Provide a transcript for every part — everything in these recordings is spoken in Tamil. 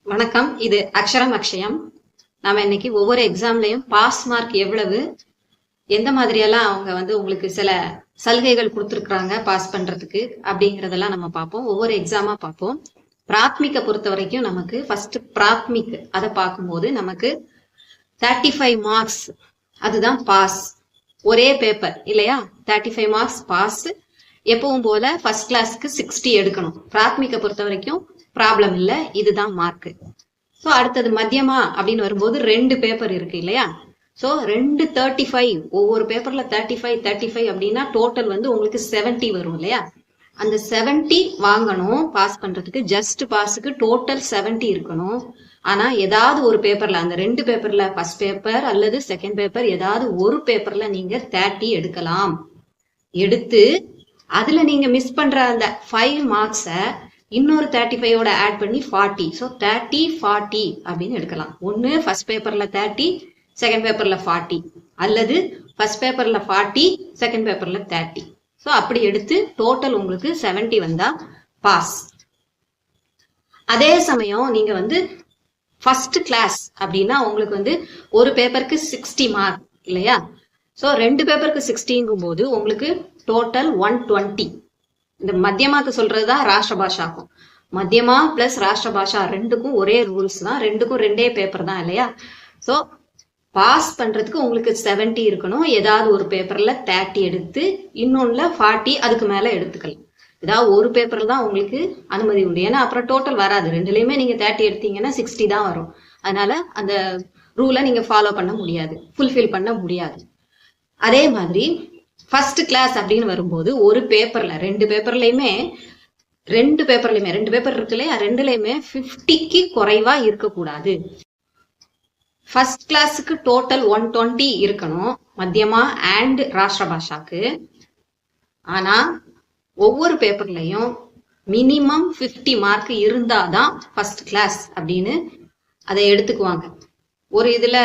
வணக்கம். இது அக்ஷரம் அக்ஷயம். நாம இன்னைக்கு ஒவ்வொரு எக்ஸாம்லயும் பாஸ் மார்க் எவ்வளவு, எந்த மாதிரியெல்லாம் அவங்க உங்களுக்கு சில சலுகைகள் கொடுத்துருக்குறாங்க பாஸ் பண்றதுக்கு அப்படிங்கறதெல்லாம் நம்ம பார்ப்போம். ஒவ்வொரு எக்ஸாமா பார்ப்போம். பிராத்மிக்க பொறுத்த வரைக்கும் நமக்கு ஃபர்ஸ்ட் பிராத்மிக் அதை பார்க்கும்போது நமக்கு 35 மார்க்ஸ் அதுதான் பாஸ். ஒரே பேப்பர் இல்லையா? 35 மார்க்ஸ் பாஸ். எப்பவும் போல ஃபர்ஸ்ட் கிளாஸ்க்கு 60 எடுக்கணும். பிராத்மிக்க பொறுத்த வரைக்கும் ப்ராப்ளம் இல்ல, இதுதான் மார்க். ஸோ அடுத்தது மத்தியமா அப்படின்னு வரும்போது 2 பேப்பர் இருக்கு இல்லையா? ஸோ 2 35, ஒவ்வொரு பேப்பர்ல 35 அப்படின்னா டோட்டல் உங்களுக்கு 70 வரும் இல்லையா? அந்த 70 வாங்கணும் பாஸ் பண்றதுக்கு. ஜஸ்ட் பாஸுக்கு டோட்டல் 70 இருக்கணும். ஆனா ஏதாவது ஒரு பேப்பர்ல, அந்த 2 பேப்பர்ல ஃபர்ஸ்ட் பேப்பர் அல்லது செகண்ட் பேப்பர் ஏதாவது ஒரு பேப்பர்ல நீங்க 30 எடுக்கலாம். எடுத்து அதுல நீங்க மிஸ் பண்ற அந்த 5 மார்க்ஸை இன்னொரு 35ஓட ஆட் பண்ணி 40. ஸோ 30 40 அப்படின்னு எடுக்கலாம். ஒன்னு ஃபர்ஸ்ட் பேப்பர்ல 30, செகண்ட் பேப்பர்ல 40, அல்லது ஃபர்ஸ்ட் பேப்பர்ல 40, செகண்ட் பேப்பர்ல 30. ஸோ அப்படி எடுத்து டோட்டல் உங்களுக்கு 70 வந்தா பாஸ். அதே சமயம் நீங்க ஃபர்ஸ்ட் கிளாஸ் அப்படின்னா உங்களுக்கு ஒரு பேப்பருக்கு 60 மார்க் இல்லையா? ஸோ 2 பேப்பருக்கு 60ங்கும் போது உங்களுக்கு டோட்டல் 120. இந்த மத்தியமாக்கு சொல்றதுதான் ராஷ்டிர பாஷாக்கும். மத்தியமா பிளஸ் ராஷ்டிர பாஷா ரெண்டுக்கும் ஒரே ரூல்ஸ் தான், ரெண்டுக்கும் 2 பேப்பர் தான் இல்லையா? ஸோ பாஸ் பண்றதுக்கு உங்களுக்கு 70 இருக்கணும். ஏதாவது ஒரு பேப்பர்ல 30 எடுத்து இன்னொன்னுல 40 அதுக்கு மேல எடுத்துக்கலாம். ஏதாவது ஒரு பேப்பர்ல தான் உங்களுக்கு அனுமதி உண்டு. ஏன்னா அப்புறம் டோட்டல் வராது. ரெண்டுலயுமே நீங்க 30 எடுத்தீங்கன்னா 60 தான் வரும். அதனால அந்த ரூலை நீங்க ஃபாலோ பண்ண முடியாது, ஃபுல்ஃபில் பண்ண முடியாது. அதே மாதிரி ஃபர்ஸ்ட் கிளாஸ் அப்படின்னு வரும்போது ஒரு பேப்பர்ல 2 பேப்பர்லயுமே 2 பேப்பர் இருக்கு இல்லையா? ரெண்டுலயுமே 50க்கு குறைவா இருக்கக்கூடாது. ஃபர்ஸ்ட் கிளாஸுக்கு டோட்டல் 120 இருக்கணும் மத்தியமா அண்ட் ராஷ்டிர பாஷாக்கு. ஆனா ஒவ்வொரு பேப்பர்லயும் மினிமம் 50 மார்க் இருந்தாதான் ஃபர்ஸ்ட் கிளாஸ் அப்படின்னு அதை எடுத்துக்குவாங்க. ஒரு இதுல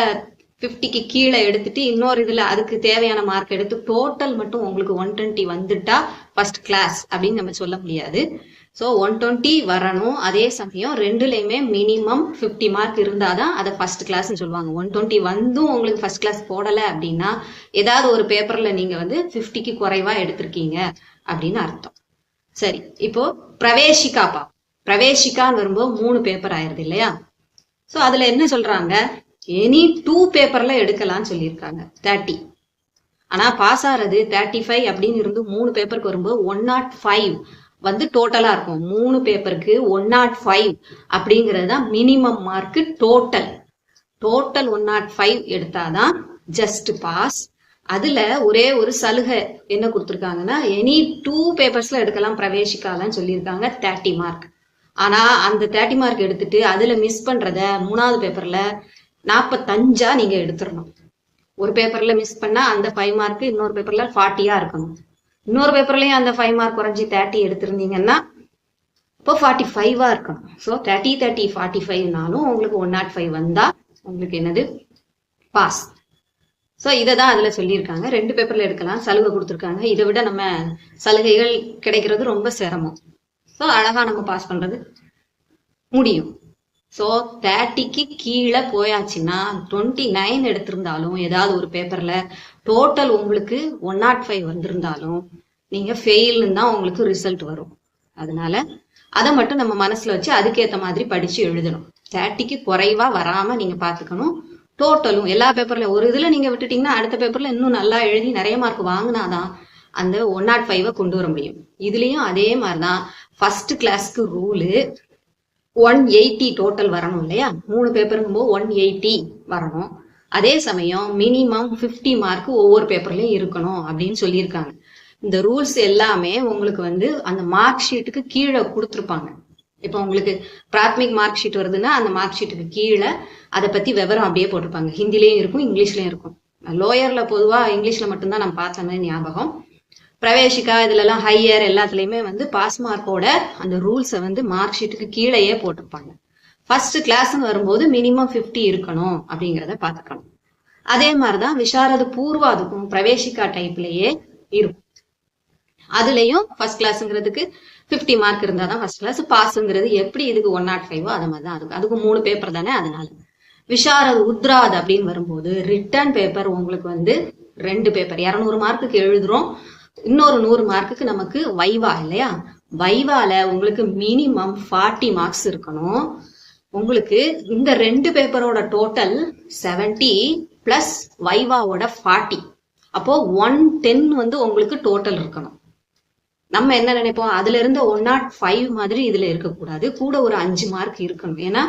50க்கு கீழே எடுத்துட்டு இன்னொரு இதுல அதுக்கு தேவையான மார்க் எடுத்து டோட்டல் மட்டும் உங்களுக்கு 120 வந்துட்டா ஃபர்ஸ்ட் கிளாஸ் அப்படின்னு நம்ம சொல்ல முடியாது. ஸோ 120 வரணும். அதே சமயம் ரெண்டுலையுமே மினிமம் 50 மார்க் இருந்தாதான் அதை ஃபர்ஸ்ட் கிளாஸ்ன்னு சொல்லுவாங்க. 120 வந்தும் உங்களுக்கு ஃபர்ஸ்ட் கிளாஸ் போடலை அப்படின்னா ஏதாவது ஒரு பேப்பர்ல நீங்க 50க்கு குறைவா எடுத்திருக்கீங்க அப்படின்னு அர்த்தம். சரி, இப்போ பிரவேசிக்காப்பா. பிரவேசிக்கான்னு வரும்போது 3 பேப்பர் ஆயிருது இல்லையா? ஸோ அதுல என்ன சொல்றாங்க? எனி 2 பேப்பர்ல எடுக்கலாம்னு சொல்லியிருக்காங்க 30. ஆனா பாஸ் ஆறது 35 அப்படின்னு இருந்து 3 பேப்பருக்கு வரும்போது 105 டோட்டலா இருக்கும். 3 பேப்பருக்கு 105 அப்படிங்கிறது தான் மினிமம் மார்க். டோட்டல் 105 எடுத்தாதான் ஜஸ்ட் பாஸ். அதுல ஒரே ஒரு சலுகை என்ன கொடுத்துருக்காங்கன்னா, எனி 2 பேப்பர்ஸ்ல எடுக்கலாம் பிரவேசிக்காலன்னு சொல்லியிருக்காங்க 30 மார்க். ஆனா அந்த 30 மார்க் எடுத்துட்டு அதுல மிஸ் பண்றத 3வது பேப்பர்ல 45 நீங்க எடுத்துடணும். ஒரு பேப்பர்ல மிஸ் பண்ணா அந்த 5 மார்க் இன்னொரு பேப்பர்ல 40 இருக்கணும். இன்னொரு பேப்பர்லயும் அந்த 5 மார்க் குறைஞ்சி 30 எடுத்திருந்தீங்கன்னா இப்போ 45 இருக்கணும். ஸோ 30 30 45நாலும் உங்களுக்கு 105 வந்தா உங்களுக்கு என்னது பாஸ். ஸோ இதை தான் அதுல சொல்லியிருக்காங்க. 2 பேப்பர்ல எடுக்கலாம், சலுகை கொடுத்துருக்காங்க. இதை விட நம்ம சலுகைகள் கிடைக்கிறது ரொம்ப சிரமம். ஸோ அழகா நம்ம பாஸ் பண்றது முடியும். ஸோ 30க்கு கீழே போயாச்சுன்னா 29 எடுத்திருந்தாலும் ஏதாவது ஒரு பேப்பர்ல டோட்டல் உங்களுக்கு 105 வந்திருந்தாலும் நீங்க ஃபெயில்னு தான் உங்களுக்கு ரிசல்ட் வரும். அதனால அதை மட்டும் நம்ம மனசுல வச்சு அதுக்கேற்ற மாதிரி படிச்சு எழுதணும். 30க்கு குறைவா வராம நீங்க பாத்துக்கணும். டோட்டலும் எல்லா பேப்பர்ல ஒரு இதுல நீங்க விட்டுட்டீங்கன்னா அடுத்த பேப்பர்ல இன்னும் நல்லா எழுதி நிறைய மார்க் வாங்கினாதான் அந்த 105 கொண்டு வர முடியும். இதுலயும் அதே மாதிரிதான் ஃபர்ஸ்ட் கிளாஸ்க்கு ரூலு 180 டோட்டல் வரணும் இல்லையா? 3 பேப்பருங்கும் போது 180 வரணும். அதே சமயம் மினிமம் 50 மார்க் ஒவ்வொரு பேப்பர்லயும் இருக்கணும் அப்படின்னு சொல்லியிருக்காங்க. இந்த ரூல்ஸ் எல்லாமே உங்களுக்கு அந்த மார்க் ஷீட்டுக்கு கீழே கொடுத்துருப்பாங்க. இப்போ உங்களுக்கு பிராத்மிக் மார்க் ஷீட் வருதுன்னா அந்த மார்க் ஷீட்டுக்கு கீழே அதை பத்தி விவரம் அப்படியே போட்டிருப்பாங்க. ஹிந்திலையும் இருக்கும், இங்கிலீஷ்லயும் இருக்கும். லோயர்ல பொதுவா இங்கிலீஷ்ல மட்டும்தான் நம்ம பார்த்தோமே ஞாபகம். பிரவேசிக்கா இதுல எல்லாம் ஹையர் எல்லாத்துலயுமே பாஸ் மார்க்கோட அந்த ரூல்ஸை மார்க் ஷீட்டுக்கு கீழேயே போட்டிருப்பாங்க. ஃபர்ஸ்ட் கிளாஸ்ன்னு வரும்போது மினிமம் 50 இருக்கணும் அப்படிங்கிறத பாத்துக்கணும். அதே மாதிரிதான் விசாரது பூர்வாதுக்கும் பிரவேசிக்கா டைப்லயே இருக்கும். அதுலயும் ஃபர்ஸ்ட் கிளாஸ்ங்கிறதுக்கு 50 மார்க் இருந்தா தான் ஃபர்ஸ்ட் கிளாஸ். பாஸ்ங்கிறது எப்படி இதுக்கு 105 அது மாதிரி தான் இருக்கும். அதுக்கு 3 பேப்பர் தானே, அதனால. விஷாரத் உத்ராத் அப்படின்னு வரும்போது ரிட்டர்ன் பேப்பர் உங்களுக்கு வந்து 2 பேப்பர் 200 மார்க்குக்கு எழுதுறோம். இன்னொரு 100 மார்க்குக்கு நமக்கு வைவா இல்லையா? வைவால உங்களுக்கு மினிமம் 40 மார்க்ஸ் இருக்கணும். உங்களுக்கு இந்த 2 பேப்பரோட டோட்டல் 70 பிளஸ் வைவாவோட 40. அப்போ 110 வந்து உங்களுக்கு டோட்டல் இருக்கணும். நம்ம என்ன நினைப்போம், அதுல இருந்த 105 மாதிரி இதுல இருக்கக்கூடாது, கூட ஒரு 5 மார்க் இருக்கணும். ஏன்னா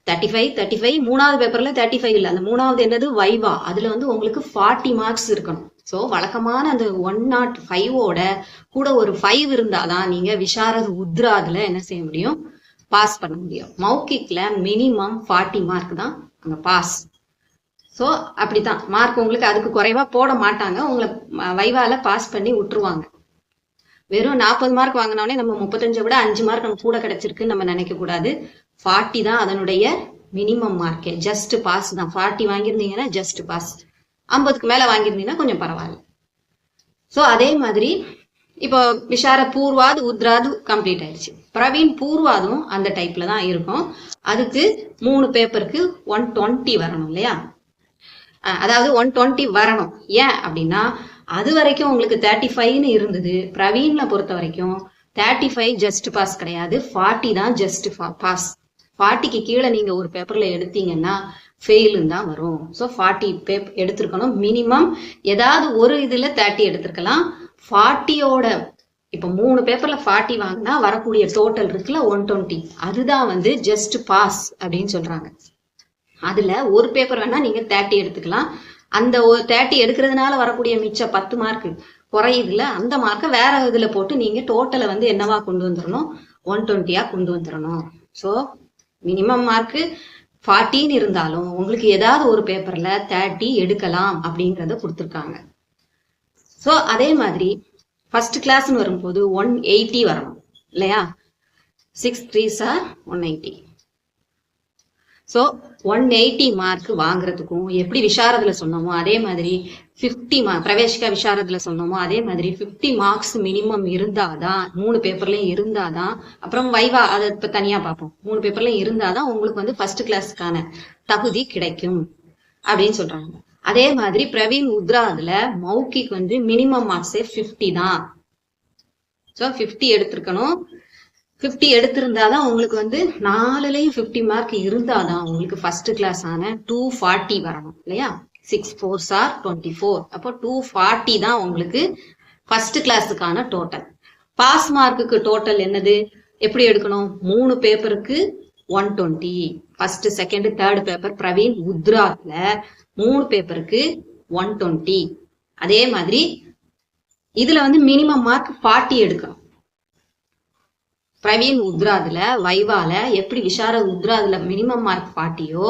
35 மூணாவது பேப்பர்ல 35 இல்ல, அந்த மூணாவது என்னது வைவா, அதுல வந்து உங்களுக்கு 40 மார்க்ஸ் இருக்கணும். சோ வழக்கமான அந்த 105ஓட கூட ஒரு 5 இருந்தாதான் நீங்க விஷாரத் உத்ராதுல என்ன செய்ய முடியும், பாஸ் பண்ண முடியும். மௌகிக்ல மினிமம் 40 மார்க் தான் அங்க பாஸ். சோ அப்படித்தான் மார்க் உங்களுக்கு அதுக்கு குறைவா போட மாட்டாங்க, உங்களை வைவால பாஸ் பண்ணி விட்டுருவாங்க. வெறும் 40 மார்க் வாங்கினோடனே நம்ம 35 விட 5 மார்க் நம்ம கூட கிடைச்சிருக்குன்னு நம்ம நினைக்க கூடாது. 40 தான் அதனுடைய மினிமம் மார்க்கே, ஜஸ்ட் பாஸ் தான். 40 வாங்கியிருந்தீங்கன்னா ஜஸ்ட் பாஸ், 50க்கு மேல வாங்கியிருந்தீங்கன்னா கொஞ்சம் பரவாயில்ல. சோ அதே மாதிரி இப்போ விஷாரத் பூர்வாது உத்ராது கம்ப்ளீட் ஆயிடுச்சு. பிரவீன் பூர்வாதும் அந்த டைப்ல தான் இருக்கும். அதுக்கு 3 பேப்பருக்கு 120 வரணும் இல்லையா? அதாவது 120 வரணும். ஏன் அப்படின்னா அது வரைக்கும் உங்களுக்கு 35ன்னு இருந்தது. பிரவீன்ல பொறுத்த வரைக்கும் 35 ஜஸ்ட் பாஸ் கிடையாது, 40 தான் ஜஸ்ட் பாஸ். 40க்கு கீழே நீங்க ஒரு பேப்பர்ல எடுத்தீங்கன்னா ஃபெயிலுன்னு தான் வரும். ஸோ 40 பேப்பர் எடுத்திருக்கணும் மினிமம். ஏதாவது ஒரு இதுல 30 எடுத்திருக்கலாம். 40ஓட இப்ப 3 பேப்பர்ல 40 வாங்கினா வரக்கூடிய டோட்டல் இருக்குல்ல 120, அதுதான் வந்து ஜஸ்ட் பாஸ் அப்படின்னு சொல்றாங்க. அதுல ஒரு பேப்பர் வேணா நீங்க 30 எடுத்துக்கலாம். அந்த 30 எடுக்கிறதுனால வரக்கூடிய மிச்சம் 10 மார்க் குறையுதுல, அந்த மார்க்கை வேற இதுல போட்டு நீங்க டோட்டலை வந்து என்னவா கொண்டு வந்துடணும், 120ஆ கொண்டு வந்துடணும். ஸோ மினிமம் மார்க் 40ன்னு இருந்தாலும் உங்களுக்கு ஏதாவது ஒரு பேப்பர்ல 30 எடுக்கலாம் அப்படிங்கறத கொடுத்துருக்காங்க. ஸோ அதே மாதிரி ஃபர்ஸ்ட் கிளாஸ்ன்னு வரும்போது 180 வரணும் இல்லையா? 6 3s are 180. ஸோ 180 மார்க் வாங்குறதுக்கும் எப்படி விஷாரதுல சொன்னோமோ அதே மாதிரி 50 மார்க் பிரவேசிக்கா விஷாரதுல சொன்னோமோ அதே மாதிரி 50 மார்க்ஸ் மினிமம் இருந்தாதான், 3 பேப்பர்லயும் இருந்தாதான், அப்புறம் வைவா அதை இப்ப தனியா பார்ப்போம், 3 பேப்பர்லயும் இருந்தாதான் உங்களுக்கு வந்து ஃபர்ஸ்ட் கிளாஸ்க்கான தகுதி கிடைக்கும் அப்படின்னு சொல்றாங்க. அதே மாதிரி பிரவீன் உத்ராதுல மௌகிக்கு வந்து மினிமம் மார்க்ஸே 50 தான். ஸோ 50 எடுத்திருக்கணும். 50 எடுத்திருந்தாதான் உங்களுக்கு வந்து 4லயும் 50 மார்க் இருந்தாதான் உங்களுக்கு ஃபர்ஸ்ட் கிளாஸ் ஆன 240 வரணும் இல்லையா? 6 4s are 24. அப்போ 240 தான் உங்களுக்கு ஃபர்ஸ்ட் கிளாஸுக்கான டோட்டல். பாஸ் மார்க்குக்கு டோட்டல் என்னது, எப்படி எடுக்கணும், 3 பேப்பருக்கு 120. ஃபர்ஸ்ட் செகண்ட் தேர்ட் பேப்பர் பிரவீன் உத்ராத்ல 3 பேப்பருக்கு 120. அதே மாதிரி இதுல வந்து மினிமம் மார்க் 40 எடுக்கணும். பிரவீன் உத்ராதுல வைவால எப்படி விஷாரத் உத்ராதுல மினிமம் மார்க் 40யோ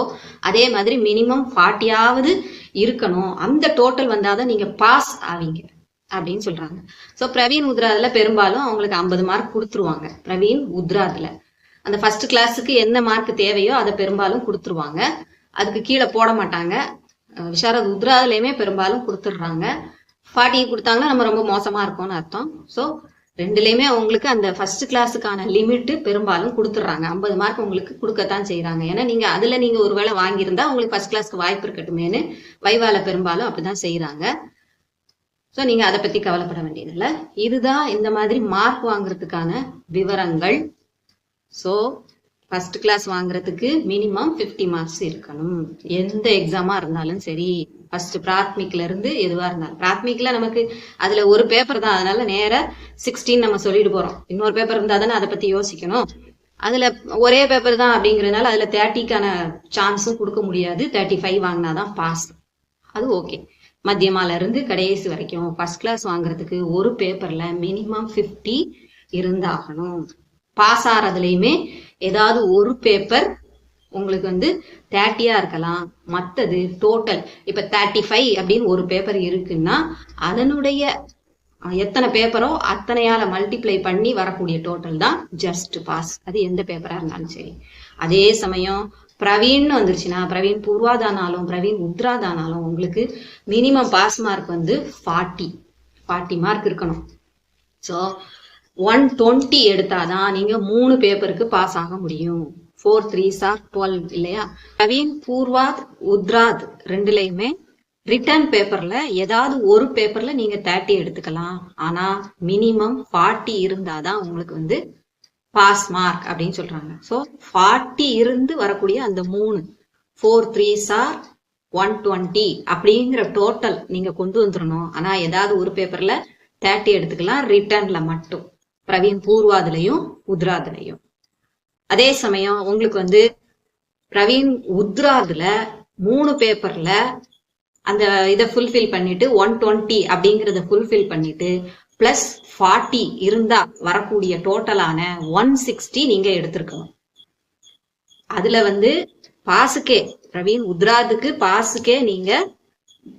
அதே மாதிரி மினிமம் 40ஆவது இருக்கணும். அந்த டோட்டல் வந்தாதான் நீங்க பாஸ் ஆவீங்க அப்படின்னு சொல்றாங்க. சோ பிரவீன் உத்ராதுல பெரும்பாலும் அவங்களுக்கு 50 மார்க் கொடுத்துருவாங்க. பிரவீன் உத்ராதுல அந்த ஃபர்ஸ்ட் கிளாஸுக்கு என்ன மார்க் தேவையோ அதை பெரும்பாலும் கொடுத்துருவாங்க, அதுக்கு கீழே போட மாட்டாங்க. விஷாரத் உத்ராதுலயுமே பெரும்பாலும் கொடுத்துடுறாங்க. 40 கொடுத்தாங்கன்னா நம்ம ரொம்ப மோசமா இருக்கோம்னு அர்த்தம். ஸோ ரெண்டுலயுமே உங்களுக்கு அந்த ஃபர்ஸ்ட் கிளாஸுக்கான லிமிட் பெரும்பாலும் கொடுத்துட்றாங்க. 50 மார்க் உங்களுக்கு கொடுக்கத்தான் செய்யறாங்க. ஏன்னா நீங்க அதுல நீங்க ஒருவேளை வாங்கியிருந்தா உங்களுக்கு ஃபர்ஸ்ட் கிளாஸ்க்கு வாய்ப்பு இருக்கட்டுமேனு வைவால பெரும்பாலும் அப்படிதான் செய்யறாங்க. ஸோ நீங்க அதை பத்தி கவலைப்பட வேண்டியதில்லை. இதுதான் இந்த மாதிரி மார்க் வாங்குறதுக்கான விவரங்கள். ஸோ ஃபர்ஸ்ட் கிளாஸ் வாங்குறதுக்கு மினிமம் 50 மார்க்ஸ் இருக்கணும், எந்த எக்ஸாமா இருந்தாலும் சரி. ஃபர்ஸ்ட் பிராத்மிக்ல இருந்து எதுவா இருந்தாலும். பிராத்மிக்ல நமக்கு அதுல ஒரு பேப்பர் தான், அதனால நேர 16 நம்ம சொல்லிட்டு போறோம். இன்னொரு பேப்பர் இருந்தா தானே அதை பத்தி யோசிக்கணும். அதுல ஒரே பேப்பர் தான் அப்படிங்கறதுனால அதுல 30க்கான சான்ஸும் கொடுக்க முடியாது. 35 வாங்கினாதான் பாஸ், அது ஓகே. மத்தியமால இருந்து கடைசி வரைக்கும் ஃபர்ஸ்ட் கிளாஸ் வாங்குறதுக்கு ஒரு பேப்பர்ல மினிமம் 50 இருந்தாகணும். பாஸ் ஆறதுலயுமே ஏதாவது ஒரு பேப்பர் உங்களுக்கு வந்து 30ஆ இருக்கலாம், மத்தது டோட்டல் இப்ப 35 அப்படின்னு ஒரு பேப்பர் இருக்குன்னா அதனுடைய எத்தனை பேப்பரோ அத்தனையால மல்டிப்ளை பண்ணி வரக்கூடிய டோட்டல் தான் ஜஸ்ட் பாஸ், அது எந்த பேப்பரா இருந்தாலும் சரி. அதே சமயம் பிரவீன் வந்துருச்சுன்னா, பிரவீன் பூர்வாதானாலும் பிரவீன் உத்ராதானாலும் உங்களுக்கு மினிமம் பாஸ் மார்க் வந்து 40 மார்க் இருக்கணும். ஸோ 120 எடுத்தாதான் நீங்க 3 பேப்பருக்கு பாஸ் ஆக முடியும். 4 3s are 12 இல்லையா? பிரவீன், பூர்வாத், உத்ராத் ரெண்டுலயுமே ரிட்டர்ன் பேப்பர்ல ஏதாவது ஒரு பேப்பர்ல நீங்க 30 எடுத்துக்கலாம். ஆனா மினிமம் 40 இருந்தாதான் உங்களுக்கு வந்து பாஸ் மார்க் அப்படின்னு சொல்றாங்க. ஸோ 40 இருந்து வரக்கூடிய அந்த 3 4 3s are 120 அப்படிங்கிற டோட்டல் நீங்க கொண்டு வந்துடணும். ஆனா ஏதாவது ஒரு பேப்பர்ல 30 எடுத்துக்கலாம், ரிட்டர்ன்ல மட்டும். பிரவீன் பூர்வாதுலையும் உத்ராதுலையும். அதே சமயம் உங்களுக்கு வந்து பிரவீன் உத்ராதுல 3 பேப்பர்ல அந்த இதை ஃபுல்ஃபில் பண்ணிட்டு 120 அப்படிங்கறத ஃபுல்ஃபில் பண்ணிட்டு பிளஸ் 40 இருந்தா வரக்கூடிய டோட்டலான 160 நீங்க எடுத்திருக்கணும். அதுல வந்து பாஸுக்கே பிரவீன் உத்ராதுக்கு பாஸுக்கே நீங்க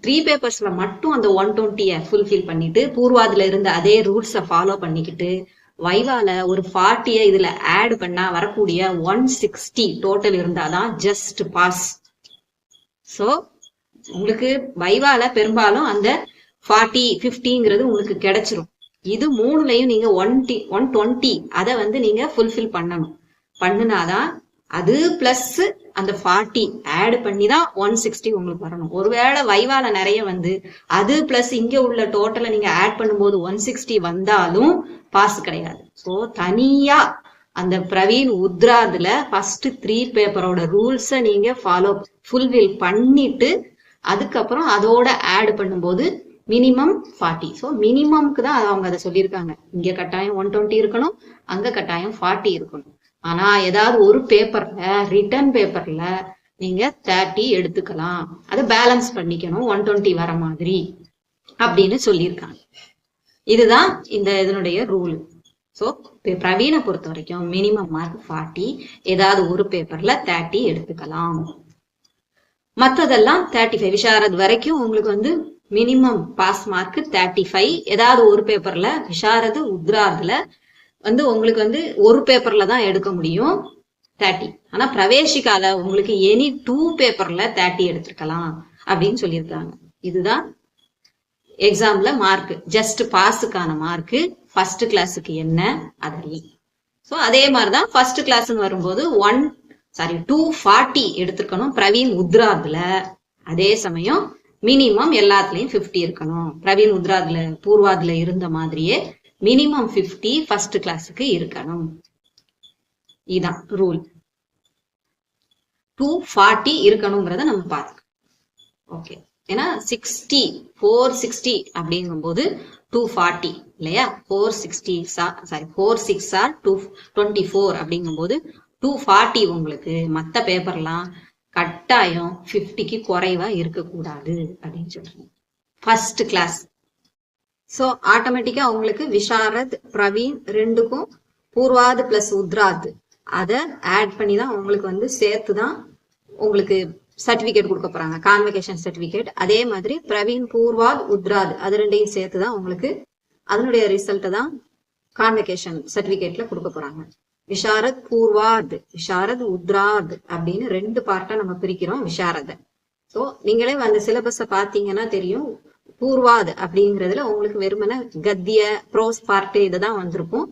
3 பேப்பர்ஸ்ல மட்டும் அந்த 120 ஃபுல்ஃபில் பண்ணிட்டு பூர்வாதுல இருந்த அதே ரூல்ஸை ஃபாலோ பண்ணிக்கிட்டு வைவால ஒரு 40 இதுல ஆட் பண்ணா வரக்கூடிய 160 டோட்டல் இருந்தாதான் ஜஸ்ட் பாஸ். சோ உங்களுக்கு வைவால பெரும்பாலும் அந்த 40 50ங்கிறது உங்களுக்கு கிடைச்சிரும். இது 3லயும் நீங்க 120 அதை வந்து நீங்க ஃபுல்ஃபில் பண்ணணும். பண்ணுனாதான் அது பிளஸ் அந்த 40 ஆட் பண்ணி தான் 160 உங்களுக்கு வரணும். ஒருவேளை வைவால நிறைய வந்து அது பிளஸ் இங்க உள்ள டோட்டலை நீங்க ஆட் பண்ணும்போது 160 வந்தாலும் பாஸ் கிடையாது. ஸோ தனியா அந்த பிரவீன் உத்ராதுல ஃபர்ஸ்ட் 3 பேப்பரோட ரூல்ஸை நீங்க ஃபாலோ ஃபுல்ஃபில் பண்ணிட்டு அதுக்கப்புறம் அதோட ஆட் பண்ணும்போது மினிமம் 40. ஸோ மினிமம்க்கு தான் அவங்க அதை சொல்லியிருக்காங்க. இங்க கட்டாயம் 120 இருக்கணும், அங்க கட்டாயம் 40 இருக்கணும். ஆனா ஏதாவது ஒரு பேப்பர்ல ரிட்டர்ன் பேப்பர்ல நீங்க 30 எடுத்துக்கலாம், அதை பேலன்ஸ் பண்ணிக்கணும் 120 வர மாதிரி அப்படின்னு சொல்லியிருக்காங்க. இதுதான் இந்த இதனுடைய ரூல். ஸோ பிரவீனை பொறுத்த வரைக்கும் மினிமம் மார்க் 40, ஏதாவது ஒரு பேப்பர்ல 30 எடுத்துக்கலாம். மற்றதெல்லாம் 35. விஷாரத் வரைக்கும் உங்களுக்கு வந்து மினிமம் பாஸ் மார்க் 35. ஏதாவது ஒரு பேப்பர்ல விஷாரது உத்ராதுல வந்து உங்களுக்கு வந்து ஒரு பேப்பர்ல தான் எடுக்க முடியும் 30. ஆனா பிரவேசிக்கால உங்களுக்கு எனி 2 பேப்பர்ல 30 எடுத்திருக்கலாம் அப்படின்னு சொல்லியிருக்காங்க. இதுதான் எக்ஸாம்ல மார்க், ஜஸ்ட் பாஸுக்கான மார்க். ஃபர்ஸ்ட் கிளாஸுக்கு என்ன அதெல்லாம். ஸோ அதே மாதிரிதான் ஃபர்ஸ்ட் கிளாஸ்ன்னு வரும்போது 240 எடுத்திருக்கணும் பிரவீன் உத்ராதுல. அதே சமயம் மினிமம் எல்லாத்துலயும் 50 இருக்கணும். பிரவீன் உத்ராதுல பூர்வாதுல இருந்த மாதிரியே மினிமம் 50 ஃபர்ஸ்ட் கிளாஸுக்கு இருக்கணும். இதுதான் ரூல். 240 இருக்கணுங்கிறத நம்ம பார்த்துக்கணும். ஓகே, ஏன்னா 460 அப்படிங்கும்போது 240 இல்லையா? 4 6 ஆர் 224 அப்படிங்கும்போது 240 உங்களுக்கு மற்ற பேப்பர்லாம் கட்டாயம் 50க்கு குறைவா இருக்கக்கூடாது அப்படின்னு சொல்றேன் ஃபர்ஸ்ட் கிளாஸ். ஸோ ஆட்டோமேட்டிக்கா உங்களுக்கு விஷாரத் பிரவீன் ரெண்டுக்கும் பூர்வாது பிளஸ் உத்ராத் அதை ஆட் பண்ணி தான் உங்களுக்கு வந்து சேர்த்து தான் உங்களுக்கு சர்டிபிகேட் கொடுக்க போறாங்க, கான்வெகேஷன் சர்டிபிகேட். அதே மாதிரி பிரவீன் பூர்வாத் உத்ராத் அது ரெண்டையும் சேர்த்து தான் உங்களுக்கு அதனுடைய ரிசல்ட்டை தான் கான்வெகேஷன் சர்டிபிகேட்ல கொடுக்க போறாங்க. விஷாரத் பூர்வாத், விஷாரத் உத்ராத் அப்படின்னு 2 பார்ட்டா நம்ம பிரிக்கிறோம் விஷாரத. ஸோ நீங்களே அந்த சிலபஸை பார்த்தீங்கன்னா தெரியும், பூர்வாத் அப்படிங்கிறதுல உங்களுக்கு வெறுமனே கத்திய ப்ரோஸ் பார்ட் இதுதான் வந்திருக்கும்.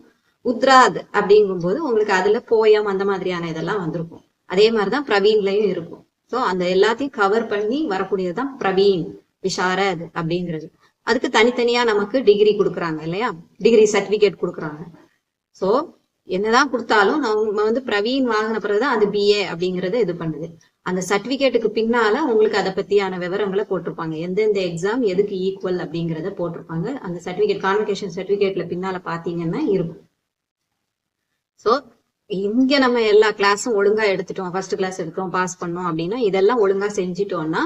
உத்ராத் அப்படிங்கும்போது உங்களுக்கு அதுல போயம் அந்த மாதிரியான இதெல்லாம் வந்திருக்கும். அதே மாதிரிதான் பிரவீன்லயும் இருக்கும். ஸோ அந்த எல்லாத்தையும் கவர் பண்ணி வரக்கூடியதுதான் பிரவீன் விஷாரத் அப்படிங்கிறது. அதுக்கு தனித்தனியா நமக்கு டிகிரி கொடுக்குறாங்க இல்லையா, டிகிரி சர்டிபிகேட் கொடுக்குறாங்க. ஸோ என்னதான் கொடுத்தாலும் நம்ம வந்து பிரவீன் வாங்கின பிறகுதான் அது BA அப்படிங்கறத இது பண்ணுது. அந்த சர்டிபிகேட்டுக்கு பின்னால உங்களுக்கு அதை பத்தியான விவரங்களை போட்டிருப்பாங்க, எந்தெந்த எக்ஸாம் எதுக்கு ஈக்குவல் அப்படிங்கறத போட்டிருப்பாங்க. அந்த சர்டிபிகேட் கான்வெகேஷன் சர்டிபிகேட்ல பின்னால பாத்தீங்கன்னா இருக்கும். சோ இங்க நம்ம எல்லா கிளாஸும் ஒழுங்கா எடுத்துட்டோம், ஃபர்ஸ்ட் கிளாஸ் எடுக்கிறோம், பாஸ் பண்ணோம் அப்படின்னா இதெல்லாம் ஒழுங்கா செஞ்சுட்டோம்னா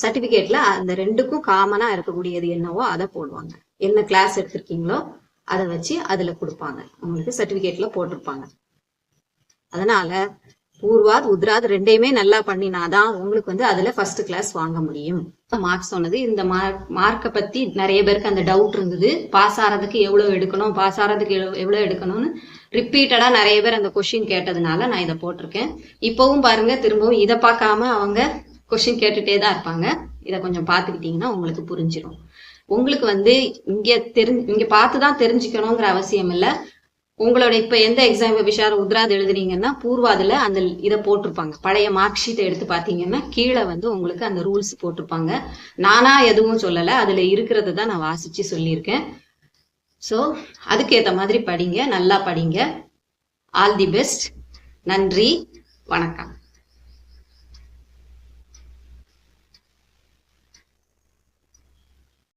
சர்டிபிகேட்ல அந்த 2க்கும் காமனா இருக்கக்கூடியது என்னவோ அதை போடுவாங்க. என்ன கிளாஸ் எடுத்திருக்கீங்களோ அதை வச்சு அதுல கொடுப்பாங்க, உங்களுக்கு சர்டிபிகேட்ல போட்டிருப்பாங்க. அதனால பூர்வாத் உத்ராத் ரெண்டையுமே நல்லா பண்ணினாதான் உங்களுக்கு வந்து அதுல ஃபர்ஸ்ட் கிளாஸ் வாங்க முடியும். மார்க் சொன்னது இந்த மார்க்கை பத்தி நிறைய பேருக்கு அந்த டவுட் இருந்தது. பாஸ் ஆறதுக்கு எவ்வளவு எடுக்கணும், பாஸ் ஆறதுக்கு எவ்வளவு எடுக்கணும்னு ரிப்பீட்டடா நிறைய பேர் அந்த கொஸ்டின் கேட்டதுனால நான் இதை போட்டிருக்கேன். இப்பவும் பாருங்க, திரும்பவும் இதை பார்க்காம அவங்க கொஸ்டின் கேட்டுட்டே தான் இருப்பாங்க. இதை கொஞ்சம் பார்த்துக்கிட்டீங்கன்னா உங்களுக்கு புரிஞ்சிடும். உங்களுக்கு வந்து இங்க பார்த்துதான் தெரிஞ்சுக்கணுங்கிற அவசியம் இல்ல. உங்களோட இப்ப எந்த எக்ஸாம் விஷார உத்ராது எழுதுறீங்கன்னா பூர்வாதுல அந்த இதை போட்டிருப்பாங்க. பழைய மார்க் ஷீட்டை எடுத்து பாத்தீங்கன்னா கீழே வந்து உங்களுக்கு அந்த ரூல்ஸ் போட்டிருப்பாங்க. நானா எதுவும் சொல்லல, அதுல இருக்கிறது தான் நான் வாசிச்சு சொல்லியிருக்கேன். ஸோ அதுக்கேற்ற மாதிரி படிங்க, நல்லா படிங்க. All the best. நன்றி, வணக்கம்.